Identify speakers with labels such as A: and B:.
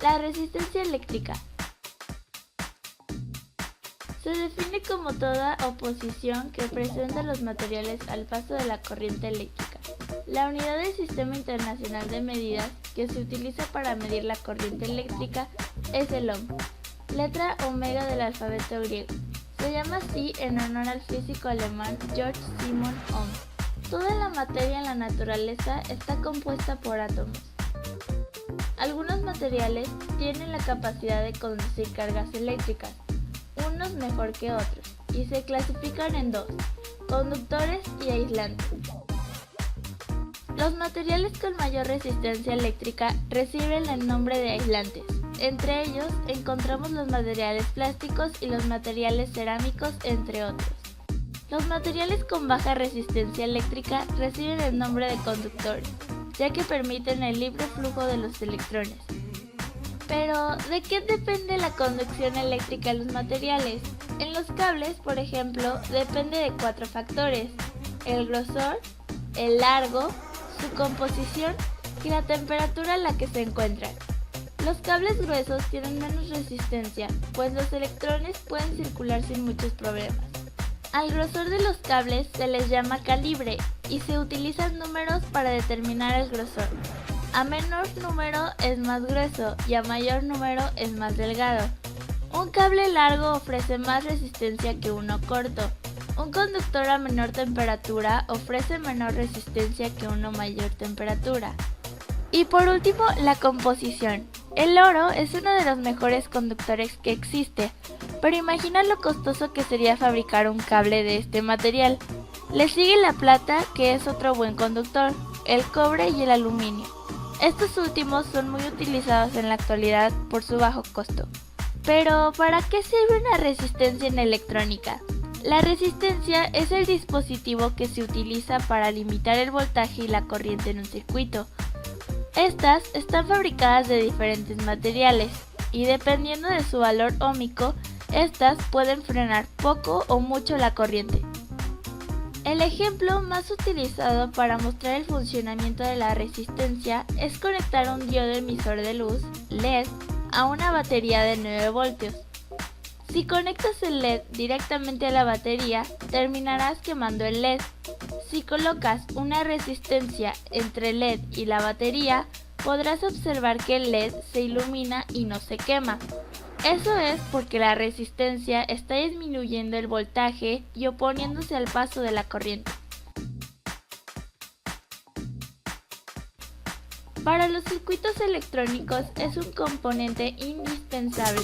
A: La resistencia eléctrica se define como toda oposición que presenta los materiales al paso de la corriente eléctrica. La unidad del Sistema Internacional de Medidas que se utiliza para medir la corriente eléctrica es el ohm, letra omega del alfabeto griego. Se llama así en honor al físico alemán Georg Simon Ohm. Toda la materia en la naturaleza está compuesta por átomos. Algunos materiales tienen la capacidad de conducir cargas eléctricas, unos mejor que otros, y se clasifican en dos: conductores y aislantes. Los materiales con mayor resistencia eléctrica reciben el nombre de aislantes. Entre ellos encontramos los materiales plásticos y los materiales cerámicos, entre otros. Los materiales con baja resistencia eléctrica reciben el nombre de conductores, ya que permiten el libre flujo de los electrones. Pero, ¿de qué depende la conducción eléctrica en los materiales? En los cables, por ejemplo, depende de 4 factores: el grosor, el largo, su composición y la temperatura a la que se encuentran. Los cables gruesos tienen menos resistencia, pues los electrones pueden circular sin muchos problemas. Al grosor de los cables se les llama calibre y se utilizan números para determinar el grosor. A menor número es más grueso y a mayor número es más delgado. Un cable largo ofrece más resistencia que uno corto. Un conductor a menor temperatura ofrece menor resistencia que uno a mayor temperatura. Y por último, la composición. El oro es uno de los mejores conductores que existe, pero imagina lo costoso que sería fabricar un cable de este material. Le sigue la plata, que es otro buen conductor, el cobre y el aluminio. Estos últimos son muy utilizados en la actualidad por su bajo costo. Pero, ¿para qué sirve una resistencia en electrónica? La resistencia es el dispositivo que se utiliza para limitar el voltaje y la corriente en un circuito. Estas están fabricadas de diferentes materiales y dependiendo de su valor óhmico, estas pueden frenar poco o mucho la corriente. El ejemplo más utilizado para mostrar el funcionamiento de la resistencia es conectar un diodo emisor de luz, LED, a una batería de 9 voltios. Si conectas el LED directamente a la batería, terminarás quemando el LED. Si colocas una resistencia entre el LED y la batería, podrás observar que el LED se ilumina y no se quema. Eso es porque la resistencia está disminuyendo el voltaje y oponiéndose al paso de la corriente. Para los circuitos electrónicos es un componente indispensable.